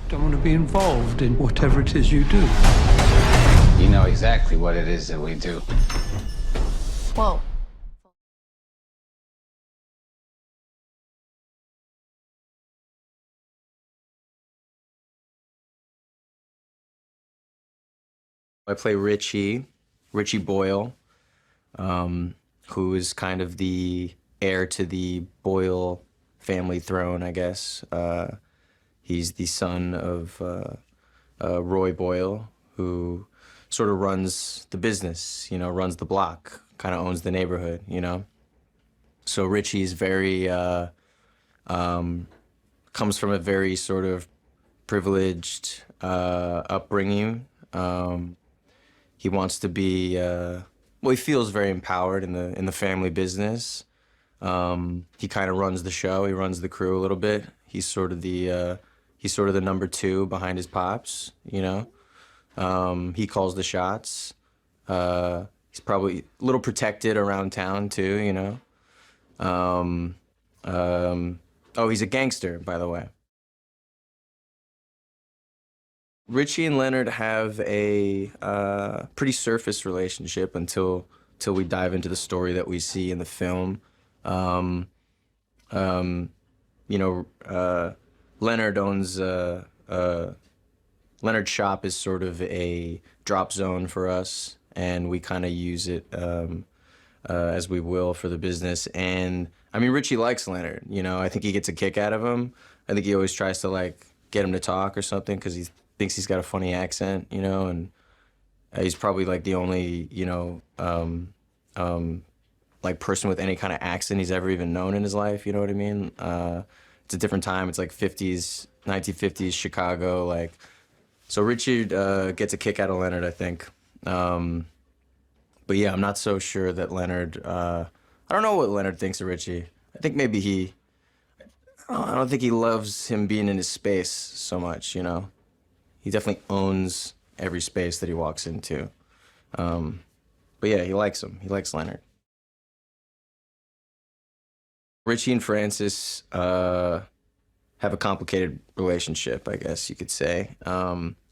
Don't want to be involved in whatever it is you do. You know exactly what it is that we do. Whoa. I play Richie Boyle, who is kind of the heir to the Boyle family throne, I guess. He's the son of Roy Boyle, who sort of runs the business, you know, runs the block, kind of owns the neighborhood, you know. So Richie's very, comes from a very sort of privileged upbringing. He wants to be, well, he feels very empowered in the family business. He kind of runs the show. He runs the crew a little bit. He's sort of the number two behind his pops, you know. He calls the shots. He's probably a little protected around town too, you know. Oh, he's a gangster, by the way. Richie and Leonard have a pretty surface relationship until we dive into the story that we see in the film. You know, Leonard owns Leonard's shop is sort of a drop zone for us, and we kind of use it as we will for the business. And I mean, Richie likes Leonard. You know, I think he gets a kick out of him. I think he always tries to like get him to talk or something because he thinks he's got a funny accent, you know, and he's probably like the only, you know, like person with any kind of accent he's ever even known in his life, you know what I mean? It's a different time. It's like 50s, 1950s Chicago, like. So Richie gets a kick out of Leonard, I think. But yeah, I'm not so sure that Leonard, I don't know what Leonard thinks of Richie. I think maybe I don't think he loves him being in his space so much, you know? He definitely owns every space that he walks into. But yeah, he likes him. He likes Leonard. Richie and Francis have a complicated relationship, I guess you could say.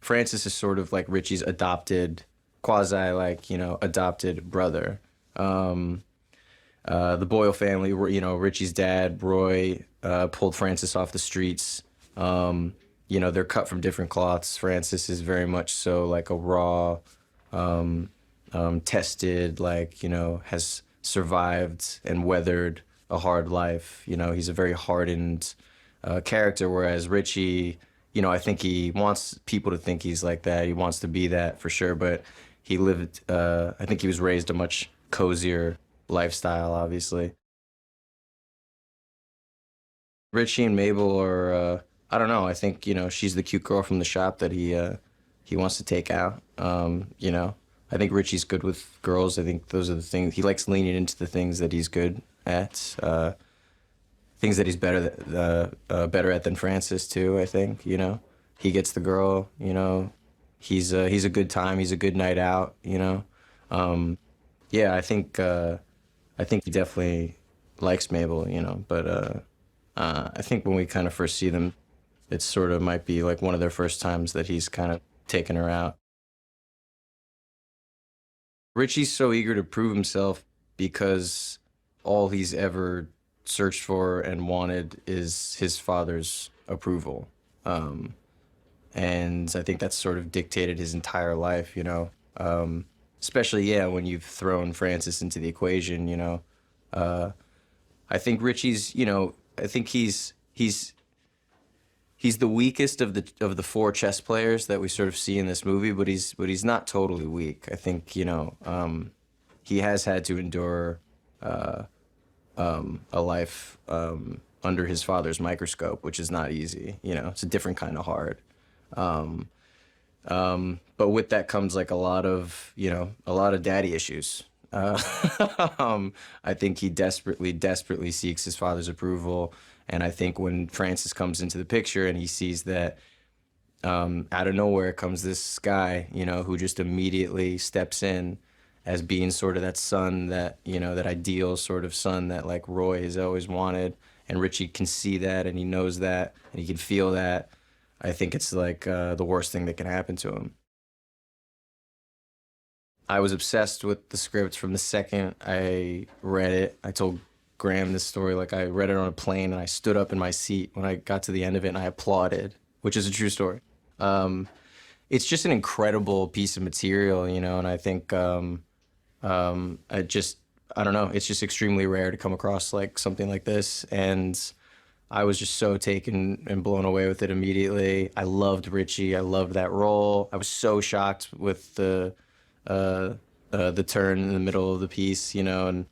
Francis is sort of like Richie's adopted, quasi like, you know, adopted brother. The Boyle family, you know, Richie's dad, Roy, pulled Francis off the streets. You know, they're cut from different cloths. Francis is very much so like a raw, tested, like, you know, has survived and weathered a hard life. You know, he's a very hardened character, whereas Richie, you know, I think he wants people to think he's like that. He wants to be that for sure, but he lived, I think he was raised a much cozier lifestyle, obviously. Richie and Mable are, I don't know, I think, you know, she's the cute girl from the shop that he wants to take out. You know, I think Richie's good with girls. I think those are the things, he likes leaning into the things that he's good at, things that he's better at than Francis too, I think, you know. He gets the girl, you know, he's a good time, he's a good night out, you know. Yeah, I think he definitely likes Mable, you know, but I think when we kind of first see them, it sort of might be like one of their first times that he's kind of taken her out. Richie's so eager to prove himself because all he's ever searched for and wanted is his father's approval. And I think that's sort of dictated his entire life, you know. Especially, yeah, when you've thrown Francis into the equation, you know. I think Richie's, you know, I think he's the weakest of the four chess players that we sort of see in this movie, but he's not totally weak. I think, you know, he has had to endure a life under his father's microscope, which is not easy. You know, it's a different kind of hard. But with that comes like a lot of daddy issues. I think he desperately seeks his father's approval. And I think when Francis comes into the picture and he sees that out of nowhere comes this guy, you know, who just immediately steps in as being sort of that son that, you know, that ideal sort of son that like Roy has always wanted. And Richie can see that and he knows that and he can feel that. I think it's like the worst thing that can happen to him. I was obsessed with the script from the second I read it. I told Graham this story, like I read it on a plane and I stood up in my seat when I got to the end of it and I applauded, which is a true story. It's just an incredible piece of material, you know, and I think I don't know, it's just extremely rare to come across like something like this, and I was just so taken and blown away with it immediately. I loved Richie. I loved that role. I was so shocked with the turn in the middle of the piece, you know,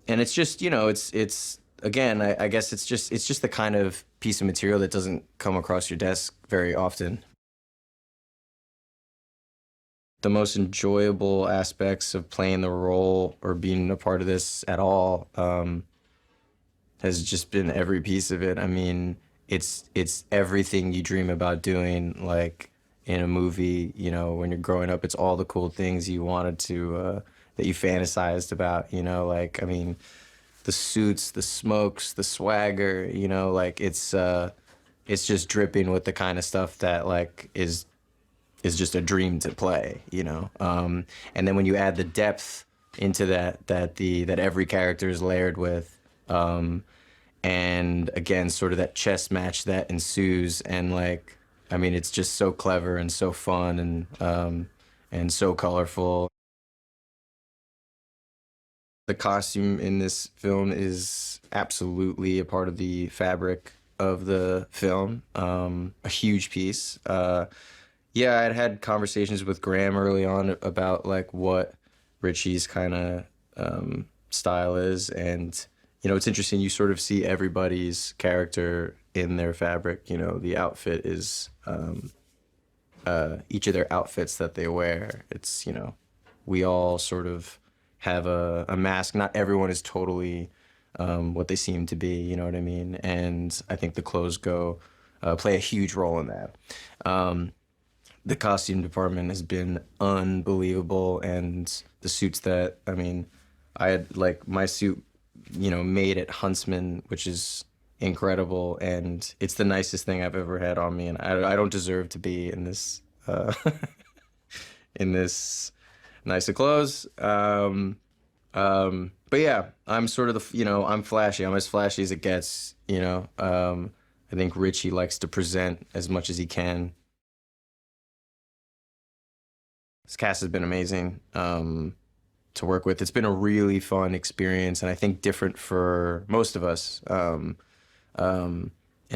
and it's just, you know, it's again, I guess it's just the kind of piece of material that doesn't come across your desk very often. The most enjoyable aspects of playing the role or being a part of this at all has just been every piece of it. I mean, it's everything you dream about doing, like in a movie, you know, when you're growing up. It's all the cool things you wanted to, that you fantasized about, you know, like, I mean, the suits, the smokes, the swagger, you know, like it's just dripping with the kind of stuff that like is just a dream to play, you know. And then when you add the depth into that every character is layered with, and again, sort of that chess match that ensues, and like, I mean, it's just so clever and so fun and so colorful. The costume in this film is absolutely a part of the fabric of the film, a huge piece. Yeah, I'd had conversations with Graham early on about like what Richie's kind of style is, and you know, it's interesting. You sort of see everybody's character in their fabric. You know, the outfit is each of their outfits that they wear. It's, you know, we all sort of have a mask. Not everyone is totally what they seem to be. You know what I mean? And I think the clothes play a huge role in that. The costume department has been unbelievable, and the suits that, I mean, I had like my suit, you know, made at Huntsman, which is incredible, and it's the nicest thing I've ever had on me, and I don't deserve to be in this in this nice of clothes. But yeah, I'm sort of the, you know, I'm flashy. I'm as flashy as it gets, you know. I think Richie likes to present as much as he can. This cast has been amazing to work with. It's been a really fun experience, and I think different for most of us in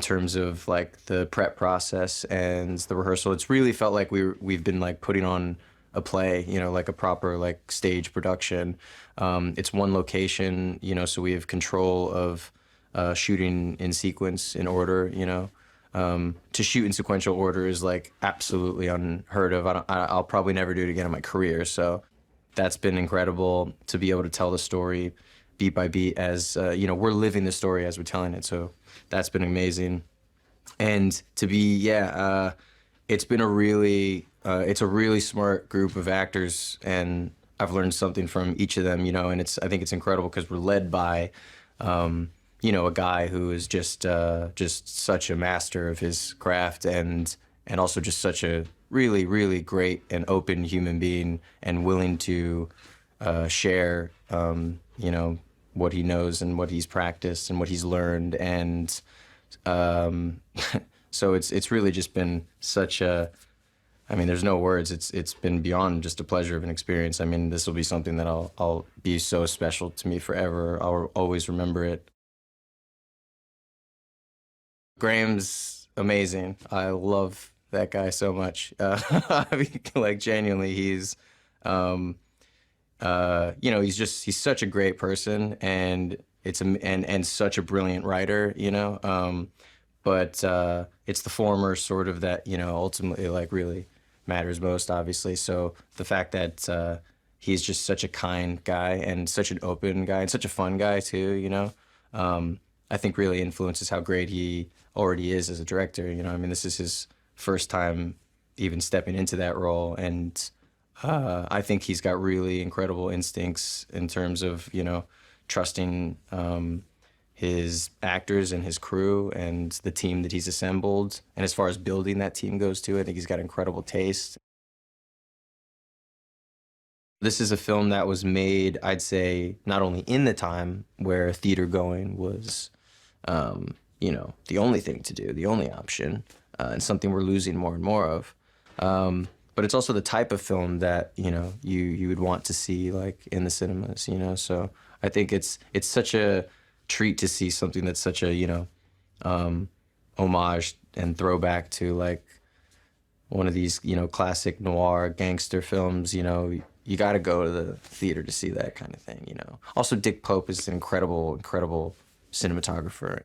terms of like the prep process and the rehearsal. It's really felt like we've been like putting on a play, you know, like a proper like stage production. It's one location, you know, so we have control of shooting in sequence, in order, you know. To shoot in sequential order is like absolutely unheard of. I'll probably never do it again in my career. So that's been incredible to be able to tell the story beat by beat as, you know, we're living the story as we're telling it. So that's been amazing. And to be, yeah, it's been it's a really smart group of actors, and I've learned something from each of them, you know, and I think it's incredible because we're led by, you know, a guy who is just such a master of his craft, and also just such a really, really great and open human being, and willing to share, you know, what he knows and what he's practiced and what he's learned, and so it's really just been such a, I mean, there's no words. It's been beyond just a pleasure of an experience. I mean, this will be something that I'll be so special to me forever. I'll always remember it. Graham's amazing. I love that guy so much. I mean, like genuinely, he's, you know, he's such a great person, and and such a brilliant writer, you know. But it's the former sort of that, you know, ultimately like really matters most, obviously. So the fact that he's just such a kind guy and such an open guy and such a fun guy too, you know, I think really influences how great he already is as a director. You know, I mean, this is his first time even stepping into that role, and I think he's got really incredible instincts in terms of, you know, trusting his actors and his crew and the team that he's assembled. And as far as building that team goes too, I think he's got incredible taste. This is a film that was made, I'd say, not only in the time where theater going was, you know, the only thing to do, the only option, and something we're losing more and more of. But it's also the type of film that, you know, you would want to see, like, in the cinemas, you know? So I think it's such a treat to see something that's such a, you know, homage and throwback to, like, one of these, you know, classic noir gangster films. You know, you got to go to the theater to see that kind of thing, you know. Also, Dick Pope is an incredible, incredible cinematographer.